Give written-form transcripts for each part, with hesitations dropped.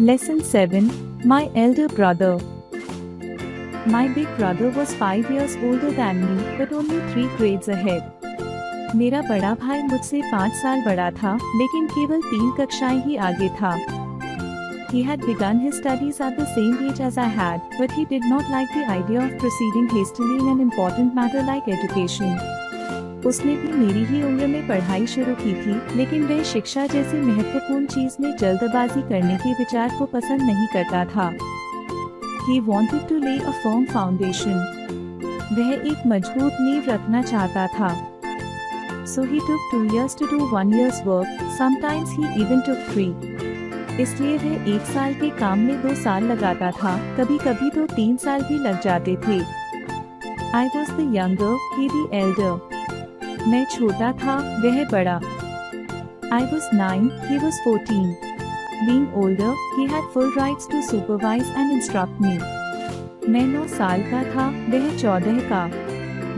Lesson 7. My elder brother. My big brother was 5 years older than me, but only 3 grades ahead. मेरा बड़ा भाई मुझसे 5 साल बड़ा था, लेकिन केवल 3 कक्षाएं ही आगे था. He had begun his studies at the same age as I had, but he did not like the idea of proceeding hastily in an important matter like education. उसने भी मेरी ही उम्र में पढ़ाई शुरू की थी, लेकिन वह शिक्षा जैसी महत्वपूर्ण चीज में जल्दबाजी करने के विचार को पसंद नहीं करता था. He wanted to lay a firm foundation. वह एक मजबूत नींव रखना चाहता था. So he took 2 years to do 1 year's work. Sometimes he even took 3. इसलिए वह 1 साल के काम में 2 साल लगाता था, कभी-कभी तो 3 साल भी लग जाते थे. I was the younger, he the elder. मैं छोटा था, वह बड़ा. I was 9, he was 14. Being older, he had full rights to supervise and instruct me. मैं 9 साल का था, वह 14 का.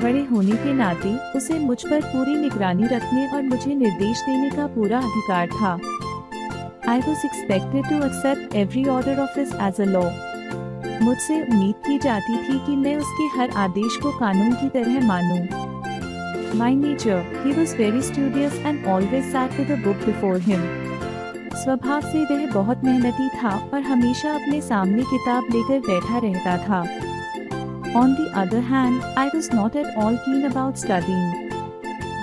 बड़े होने के नाते उसे मुझ पर पूरी निगरानी रखने और मुझे निर्देश देने का पूरा अधिकार था. I was expected to accept every order of his as a law. मुझसे उम्मीद की जाती थी कि मैं उसके हर आदेश को कानून की तरह मानूं. By nature, he was very studious and always sat with a book before him. स्वभाव से वह बहुत मेहनती था और हमेशा अपने सामने किताब लेकर बैठा रहता था. On the other hand, I was not at all keen about studying.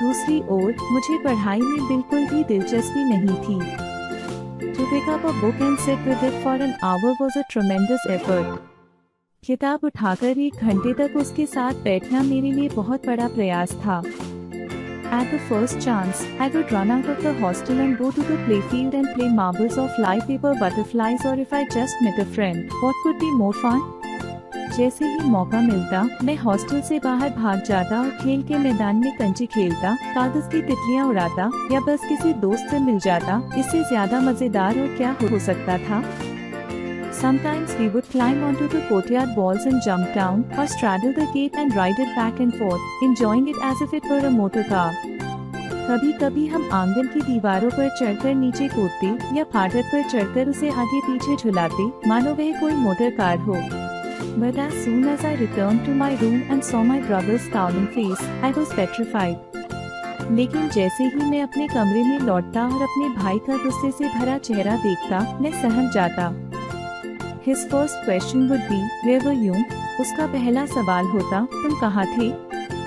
दूसरी ओर, मुझे पढ़ाई में बिल्कुल भी दिलचस्पी नहीं थी. To pick up a book and sit with it for an hour was a tremendous effort. किताब उठाकर 1 घंटे तक उसके साथ बैठना मेरे लिए बहुत बड़ा प्रयास था. At the first chance, I would run out of the hostel and go to the playfield and play marbles or fly paper butterflies, or if I just met a friend, what could be more fun? जैसे ही मौका मिलता, मैं hostel से बाहर भाग जाता और खेल के मैदान में कंचे खेलता, कागज की तितलियां उड़ाता, या बस किसी दोस्त से मिल जाता. इससे ज्यादा मजेदार और क्या हो सकता था? Sometimes we would climb onto the courtyard walls and jump down, or straddle the gate and ride it back and forth, enjoying it as if it were a motor car. कभी-कभी हम आंगन की दीवारों पर चढ़कर नीचे कूदते या फाटक पर चढ़कर उसे आगे पीछे झुलाते, मानो वह कोई मोटर कार हो. But as soon as I returned to my room and saw my brother's scowling face, I was petrified. लेकिन जैसे ही मैं अपने कमरे में लौटता और अपने भाई का गुस्से से भरा चेहरा देखता, मैं सहम जाता. His first question would be, where were you? उसका पहला सवाल होता, तुम कहाँ थे?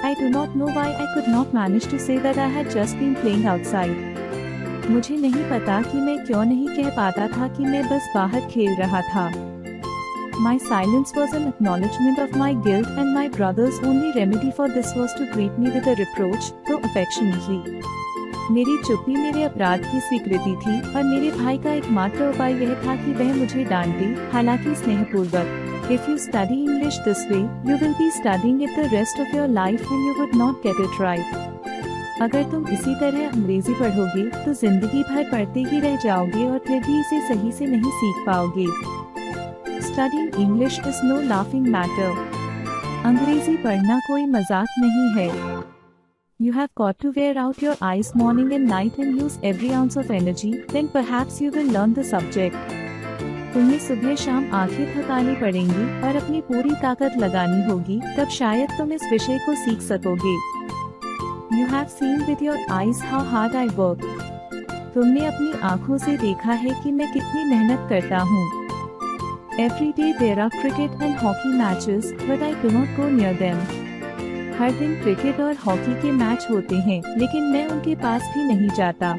I do not know why I could not manage to say that I had just been playing outside. मुझे नहीं पता कि मैं क्यों नहीं कह पाता था कि मैं बस बाहर खेल रहा था. My silence was an acknowledgement of my guilt, and my brother's only remedy for this was to greet me with a reproach, though affectionately. मेरी चुप्पी मेरे अपराध की स्वीकृति थी और मेरे भाई का एकमात्र उपाय यह था कि वह मुझे डांटे, हालांकि स्नेहपूर्वक. If you study English this way, you will be studying it the rest of your life and you would not get it right. अगर तुम इसी तरह अंग्रेजी पढ़ोगे, तो जिंदगी भर पढ़ते ही रह जाओगे और फिर भी इसे सही से नहीं सीख पाओगे. Studying English is no laughing matter. अंग्रेजी पढ़ना कोई मजाक नहीं है. You have got to wear out your eyes morning and night and use every ounce of energy, then perhaps you will learn the subject. तुम्हें सुबह शाम आंखें थकानी पड़ेंगी और अपनी पूरी ताकत लगानी होगी, तब शायद तुम इस विषय को सीख सकोगे. You have seen with your eyes how hard I work. तुमने अपनी आंखों से देखा है कि मैं कितनी मेहनत करता हूँ. Every day there are cricket and hockey matches, but I do not go near them. हर दिन क्रिकेट और हॉकी के मैच होते हैं, लेकिन मैं उनके पास भी नहीं जाता.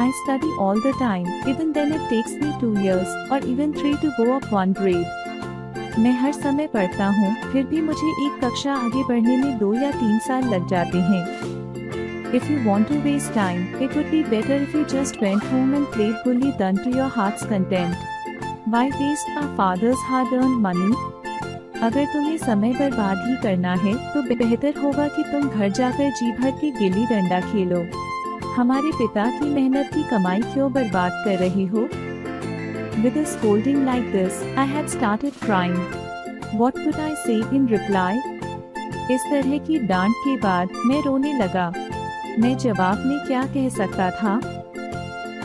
I study all the time, even then it takes me 2 years, or even 3 to go up 1 grade. मैं हर समय पढ़ता हूँ, फिर भी मुझे एक कक्षा आगे बढ़ने में 2 या 3 साल लग जाते हैं. If you want to waste time, it would be better if you just went home and played Gully Dand to your heart's content. Why waste our father's hard-earned money? अगर तुम्हें समय बर्बाद ही करना है, तो बेहतर होगा कि तुम घर जाकर जी भर के गिल्ली डंडा खेलो. हमारे पिता की मेहनत की कमाई क्यों बर्बाद कर रहे हो? With a scolding like this, I had started crying. What could I say in reply? इस तरह की डांट के बाद मैं रोने लगा. मैं जवाब में क्या कह सकता था?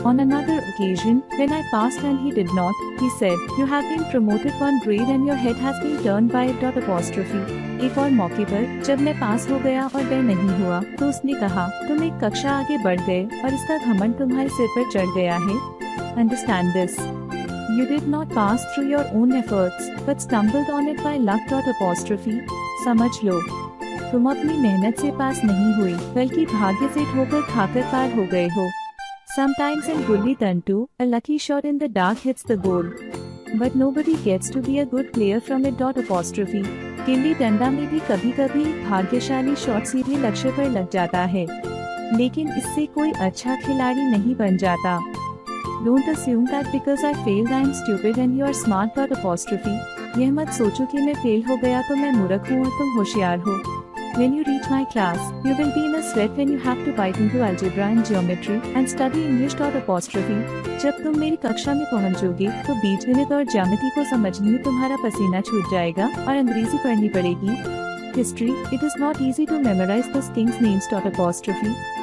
On another occasion, when I passed and he did not, he said, "You have been promoted one grade and your head has been turned by a ... एक और मौके पर जब मैं पास हो गया और वह नहीं हुआ, तो उसने कहा, तुम एक कक्षा आगे बढ़ गए और इसका घमंड तुम्हारे सिर पर चढ़ गया है। Understand this. You did not pass through your own efforts, but stumbled on it by luck. समझ लो, तुम अपनी मेहनत से पास नहीं हुई, बल्कि भाग्य से ठोकर खाकर पार हो गए हो। Sometimes in Gulli Dandu, a lucky shot in the dark hits the goal. But nobody gets to be a good player from it. Gilli danda में भी कभी कभी भाग्यशाली शॉट सीधे लक्ष्य पर लग जाता है, लेकिन इससे कोई अच्छा खिलाड़ी नहीं बन जाता। Don't assume that because I failed I am stupid and you are smart. यह मत सोचो कि मैं फेल हो गया तो मैं मूर्ख हूँ और तुम होशियार हो। When you reach my class, you will be in a sweat when you have to bite into algebra and geometry and study English. जब तुम मेरी कक्षा में पहुंचोगे, तो बीजगणित और ज्यामिति को समझने में तुम्हारा पसीना छूट जाएगा और अंग्रेजी पढ़नी पड़ेगी। History, it is not easy to memorize those kings' names.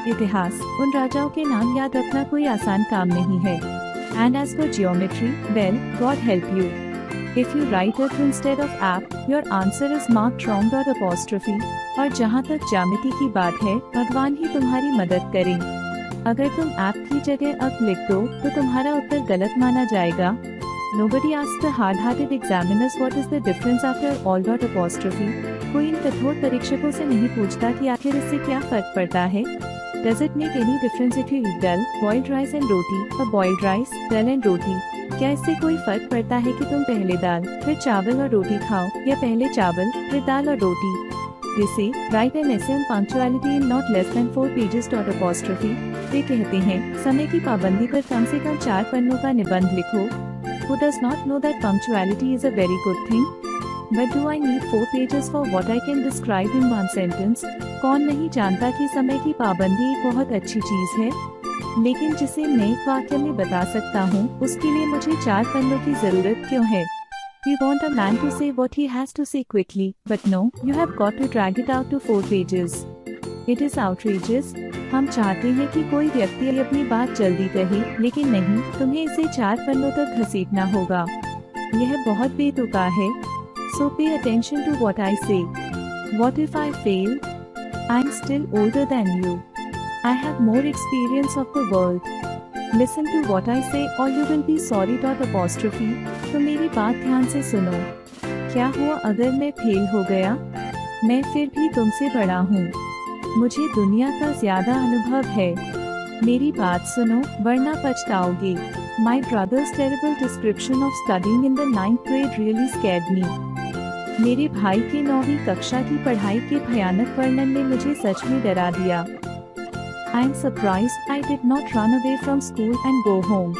इतिहास, उन राजाओं के नाम याद रखना कोई आसान काम नहीं है। And as for geometry, well, God help you. If you write it instead of app, your answer is marked wrong. और जहाँ तक ज्यामिति की बात है, भगवान ही तुम्हारी मदद करें। अगर तुम ऐप की जगह अप लिख दो, तो तुम्हारा उत्तर गलत माना जाएगा। Nobody asks the hard-hearted examiners what is the difference after all. कोई इन कठोर परीक्षकों से नहीं पूछता कि आखिर इससे क्या फर्क पड़ता है। Does it make any difference if you eat dal, boiled rice and roti, or boiled rice, dal and roti? क्या इससे कोई फर्क पड़ता है कि तुम पहले दाल, फिर चावल और रोटी खाओ, या पहले चावल, फिर दाल और रोटी? They say, write an essay on punctuality in not less than 4 pages. वे कहते हैं, समय की पाबंदी पर कम से कम 4 पन्नों का निबंध लिखो। Who does not know that punctuality is a very good thing? But do I need 4 pages for what I can describe in 1 sentence? कौन नहीं जानता कि समय की पाबंदी एक बहुत अच्छी चीज है, लेकिन जिसे मैं एक वाक्य में बता सकता हूँ, उसके लिए मुझे 4 पन्नों की जरूरत क्यों है? We want a man to say what he has to say quickly, but no, you have got to drag it out to 4 pages. It is outrageous. हम चाहते हैं कि कोई व्यक्ति अपनी बात जल्दी कहे, लेकिन नहीं, तुम्हें इसे 4 पन्नों तक घसीटना होगा। यह बहुत बेतुका है। So pay attention to what I say. What if I fail? I am still older than you. I have more experience of the world. Listen to what I say or you will be sorry. तो मेरी बात ध्यान से सुनो। क्या हुआ अगर मैं फेल हो गया? मैं फिर भी तुमसे बड़ा हूँ। मुझे दुनिया का ज्यादा अनुभव है। मेरी बात सुनो, वरना पछताओगे। My brother's terrible description of studying in the 9th grade really scared me. मेरे भाई की 9वीं कक्षा की पढ़ाई के भयानक वर्णन ने मुझे सच में डरा दिया। I am surprised I did not run away from school and go home.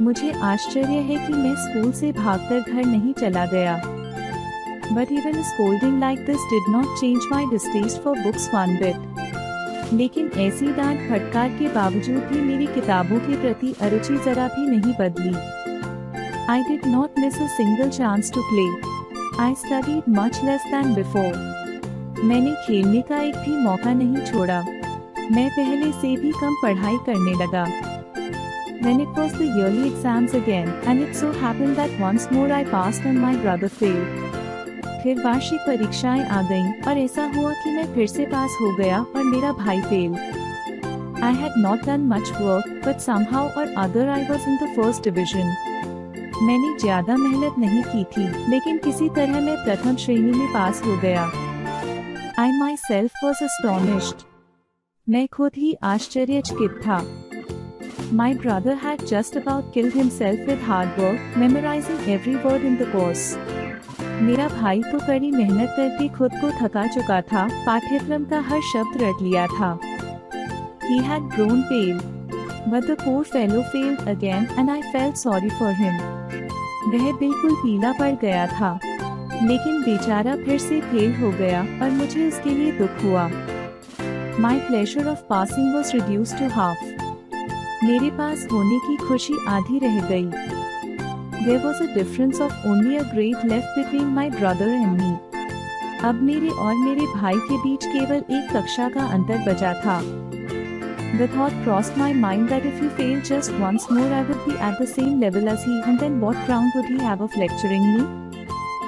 मुझे आश्चर्य है कि मैं स्कूल से भागकर घर नहीं चला गया। But even a scolding like this did not change my distaste for books one bit. लेकिन ऐसी डांट फटकार के बावजूद भी मेरी किताबों के प्रति अरुचि जरा भी नहीं बदली। I did not miss a single chance to play. I studied much less than before. मैंने खेलने का एक भी मौका नहीं छोड़ा। मैं पहले से भी कम पढ़ाई करने लगा। Then it was the yearly exams again, and it so happened that once more I passed and my brother failed. फिर वार्षिक परीक्षाएं आ गईं, और ऐसा हुआ कि मैं फिर से पास हो गया और मेरा भाई fail. I had not done much work, but somehow or other I was in the first division. मैंने ज्यादा मेहनत नहीं की थी, लेकिन किसी तरह मैं प्रथम श्रेणी में पास हो गया। I myself was astonished. मैं खुद ही आश्चर्यचकित था। My brother had just about killed himself with hard work, memorizing every word in the course. मेरा भाई तो कड़ी मेहनत करके खुद को थका चुका था, पाठ्यक्रम का हर शब्द रट लिया था। He had grown pale, but the poor fellow failed again, and I felt sorry for him. वह बिल्कुल पीला पड़ गया था, लेकिन बेचारा फिर से फेल हो गया और मुझे उसके लिए दुख हुआ। My pleasure of passing was reduced to half. मेरे पास होने की खुशी आधी रह गई। There was a difference of only a grade left between my brother and me. अब मेरे और मेरे भाई के बीच केवल एक कक्षा का अंतर बचा था। The thought crossed my mind that if he failed just once more I would be at the same level as he, and then what ground would he have of lecturing me?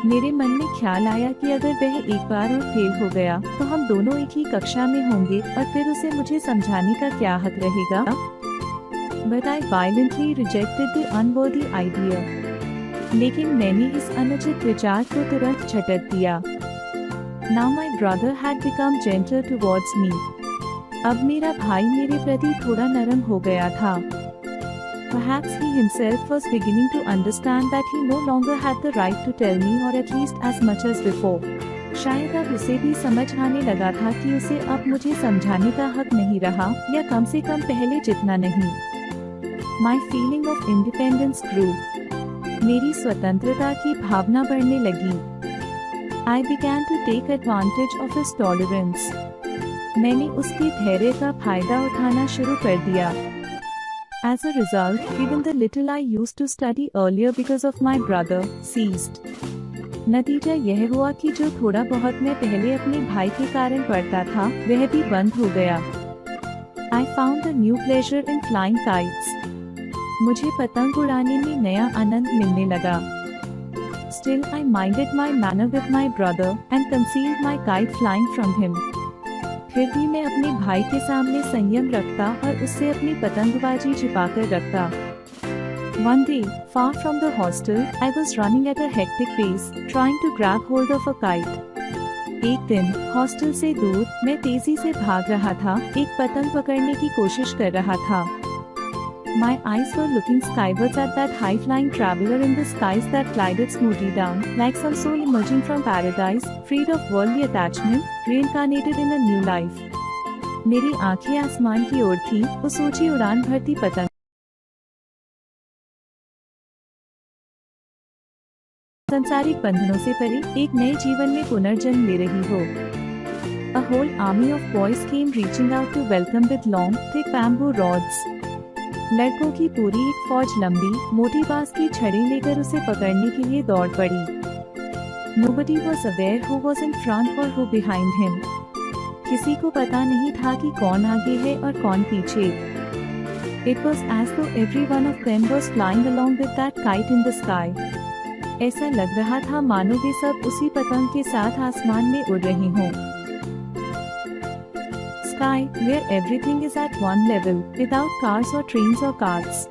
मेरे मन में ख्याल आया कि अगर वह एक बार और फेल हो गया तो हम दोनों एक ही कक्षा में होंगे और फिर उसे मुझे समझाने का क्या हक रहेगा? But I violently rejected the unworthy idea. लेकिन मैंने इस अनुचित विचार को तुरंत झटक दिया। Now my brother had become gentler towards me. अब मेरा भाई मेरे प्रति थोड़ा नरम हो गया था। Perhaps he himself was beginning to understand that he no longer had the right to tell me, or at least as much as before. शायद अब उसे भी समझ आने लगा था कि उसे अब मुझे समझाने का हक नहीं रहा, या कम से कम पहले जितना नहीं। My feeling of independence grew. मेरी स्वतंत्रता की भावना बढ़ने लगी। I began to take advantage of his tolerance. मैंने उसके धैर्य का फायदा उठाना शुरू कर दिया। As a result, even the little I used to study earlier because of my brother ceased. नतीजा यह हुआ कि जो थोड़ा बहुत मैं पहले अपने भाई के कारण पढ़ता था, वह भी बंद हो गया। I found a new pleasure in flying kites. मुझे पतंग उड़ाने में नया आनंद मिलने लगा। Still, I minded my manner with my brother and concealed my kite flying from him. फिर भी मैं अपने भाई के सामने संयम रखता और उससे अपनी पतंगबाजी छिपाकर रखता। One day, far from the hostel, I was running at a hectic pace, trying to grab hold of a kite. एक दिन हॉस्टल से दूर मैं तेजी से भाग रहा था, एक पतंग पकड़ने की कोशिश कर रहा था। My eyes were looking skywards at that high-flying traveler in the skies that glided smoothly down, like some soul emerging from paradise, freed of worldly attachment, reincarnated in a new life. मेरी आंखें आसमान की ओर थीं, उस ऊंची उड़ान भरती पतंग संसारिक बंधनों से परे एक नए जीवन में पुनर्जन्म ले रही हो। A whole army of boys came reaching out to welcome with long, thick bamboo rods. लड़कों की पूरी एक फौज लंबी, मोटी बांस की छड़ी लेकर उसे पकड़ने के लिए दौड़ पड़ी। Nobody was aware who was in front or who behind him. किसी को पता नहीं था कि कौन आगे है और कौन पीछे। It was as though every one of them was flying along with that kite in the sky. ऐसा लग रहा था मानो वे सब उसी पतंग के साथ आसमान में उड़ रहे हों। Sky, where everything is at one level, without cars or trains or carts.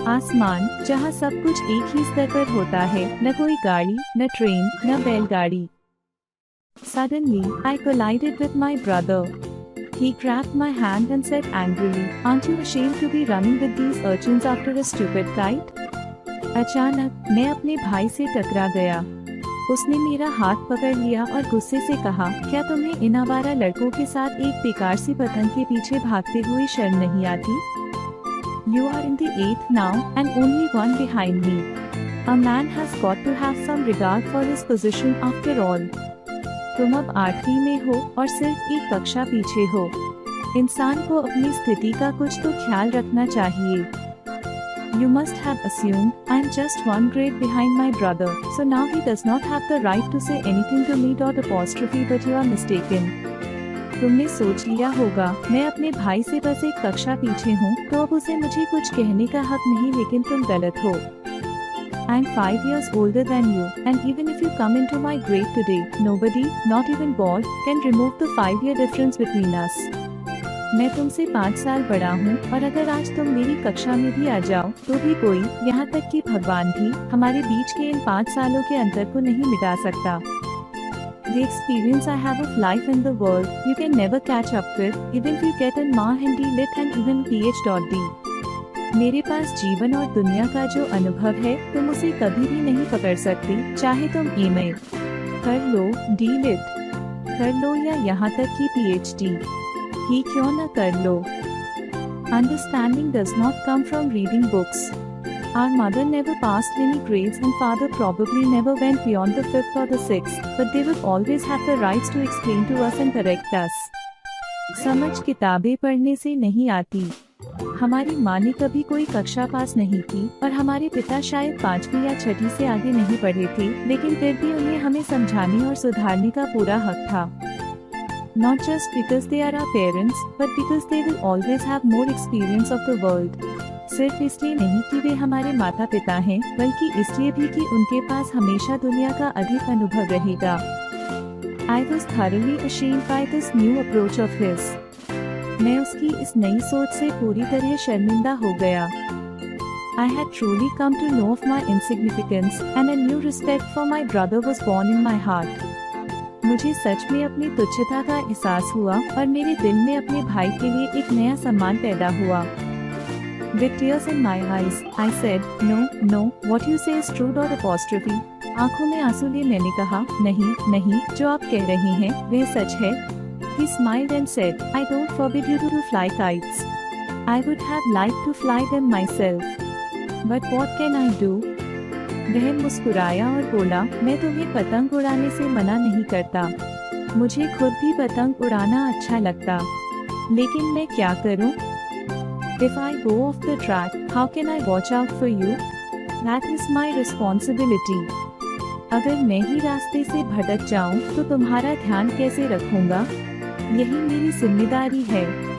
आसमान, जहाँ सब कुछ एक ही स्तर पर होता है, न कोई गाड़ी, न ट्रेन, न बैलगाड़ी। Suddenly, I collided with my brother. He grabbed my hand and said angrily, "Aren't you ashamed to be running with these urchins after a stupid kite?" अचानक मैं अपने भाई से टकरा गया। उसने मेरा हाथ पकड़ लिया और गुस्से से कहा, क्या तुम्हें इन आवारा लड़कों के साथ एक बेकार सी पतंग के पीछे भागते हुए शर्म नहीं आती? You are in the eighth now, and only one behind me. A man has got to have some regard for his position after all. तुम अब 8वीं में हो और सिर्फ एक कक्षा पीछे हो। इंसान को अपनी स्थिति का कुछ तो ख्याल रखना चाहिए। You must have assumed I am just one grade behind my brother, so now he does not have the right to say anything to me. Apostrophe, but you are mistaken. तुमने सोच लिया होगा मैं अपने भाई से बस एक कक्षा पीछे हूँ, तो अब उसे मुझे कुछ कहने का हक नहीं, लेकिन तुम गलत हो। I am 5 years older than you, and even if you come into my grade today, nobody, not even God, can remove the 5-year difference between us. मैं तुमसे 5 साल बड़ा हूँ और अगर आज तुम मेरी कक्षा में भी आ जाओ तो भी कोई, यहाँ तक कि भगवान भी, हमारे बीच के इन 5 सालों के अंतर को नहीं मिटा सकता। The experience I have of life in the world, you can never catch up with, even if you get an MA Lit and even PhD. मेरे पास जीवन और दुनिया का जो अनुभव है तुम उसे कभी भी नहीं पकड़ सकती, चाहे तुम MA कर लो, D.Lit कर लो या यहाँ तक कि PhD ही क्यों न कर लो। Understanding does not come from reading books. Our mother never passed any grades and father probably never went beyond the 5th or the 6th, but they would always have the rights to explain to us and correct us. समझ किताबें पढ़ने से नहीं आती। हमारी माँ ने कभी कोई कक्षा पास नहीं की और हमारे पिता शायद 5वीं या 6वीं से आगे नहीं पढ़े थे, लेकिन फिर भी उन्हें हमें समझाने और सुधारने का पूरा हक था। not just because they are our parents, but because they will always have more experience of the world. सिर्फ इसलिए नहीं कि वे हमारे माता पिता हैं, बल्कि इसलिए भी कि उनके पास हमेशा दुनिया का अधिक अनुभव रहेगा। I was thoroughly ashamed by this new approach of his. मैं उसकी इस नई सोच से पूरी तरह शर्मिंदा हो गया। I had truly come to know of my insignificance, and a new respect for my brother was born in my heart. मुझे सच में अपनी तुच्छता का एहसास हुआ और मेरे दिल में अपने भाई के लिए एक नया सम्मान पैदा हुआ। With tears in my eyes, I said, "No, no, what you say is true." Apostrophe. आंखों में आंसू लिए मैंने कहा, नहीं, नहीं, जो आप कह रहे हैं, वह सच है। He smiled and said, "I don't forbid you to fly kites. I would have liked to fly them myself. But what can I do?" वह मुस्कुराया और बोला, मैं तुम्हें पतंग उड़ाने से मना नहीं करता। मुझे खुद भी पतंग उड़ाना अच्छा लगता, लेकिन मैं क्या करूं? If I go off the track, how can I watch out for you? That is my responsibility. अगर मैं ही रास्ते से भटक जाऊं, तो तुम्हारा ध्यान कैसे रखूंगा? यही मेरी जिम्मेदारी है।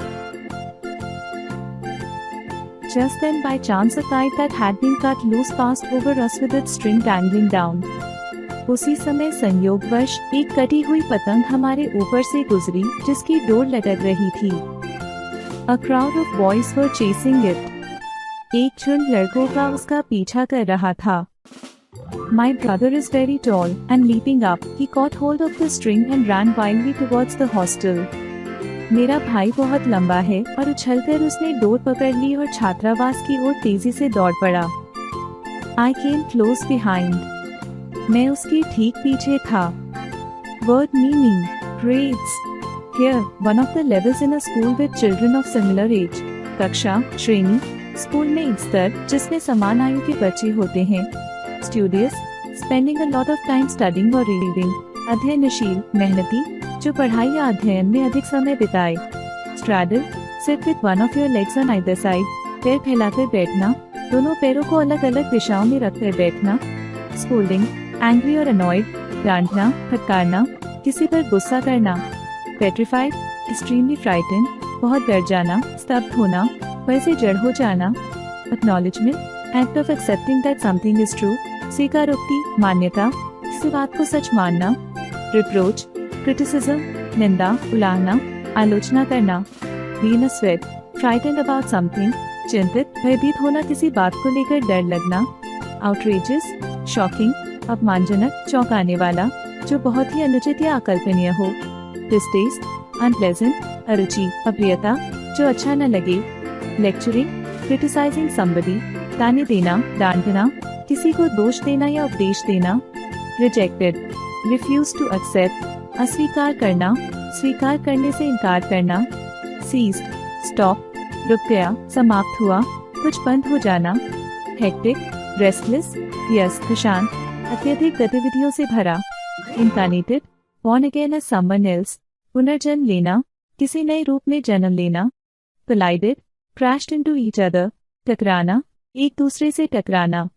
Just then by chance a kite that had been cut loose passed over us with its string dangling down. उसी समय संयोगवश एक कटी हुई पतंग हमारे ऊपर से गुजरी, जिसकी डोर लटक रही थी। A crowd of boys were chasing it. एक झुंड लड़कों का उसका पीछा कर रहा था। My brother is very tall, and leaping up, he caught hold of the string and ran wildly towards the hostel. मेरा भाई बहुत लंबा है और उछलकर उसने डोर पकड़ ली और छात्रावास की ओर तेजी से दौड़ पड़ा। I came close behind. मैं उसके ठीक पीछे था। Word meaning, grades. Here, one of the levels in a school with children of similar age. कक्षा, श्रेणी, स्कूल में एक स्तर जिसमें समान आयु के बच्चे होते हैं। Studious, spending a lot of time studying or reading. अध्ययनशील, मेहनती, जो पढ़ाई या अध्ययन में अधिक समय बिताए। Straddle, sit with one of your legs on either side. पैर फैलाकर बैठना, दोनों पैरों को अलग अलग दिशाओं में रखकर बैठना। Scolding, angry or annoyed, डांटना, फटकारना, किसी पर गुस्सा करना। Petrified, extremely frightened, बहुत डर जाना, स्तब्ध होना, पर से जड़ हो जाना। Acknowledgement, act of accepting that something is true, स्वीकारोक्ति, मान्यता, किसी बात को सच मानना। Reproach, criticism, निंदा, उलाहना, आलोचना करना। Be in a sweat, frightened about something, चिंतित, भयभीत होना, किसी बात को लेकर डर लगना। Outrageous, shocking, अपमानजनक, चौंकाने वाला, जो बहुत ही अनुचित या अकल्पनीय हो। Distaste, unpleasant, अरुचि, अप्रियता, जो अच्छा न लगे। Lecturing, criticizing somebody, ताने देना, डांटना, किसी को दोष देना या उपदेश देना। Rejected, refuse to accept, अस्वीकार करना, स्वीकार करने से इनकार करना। Ceased, stop, रुक गया, समाप्त हुआ, कुछ बंद हो जाना। Hectic, restless, व्यस्त, शांत, अत्यधिक गतिविधियों से भरा। Incarnated, born again as someone else, पुनर्जन्म लेना, किसी नए रूप में जन्म लेना। Collided, crashed into each other, टकराना, एक दूसरे से टकराना।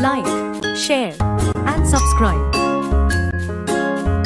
Like, share and subscribe.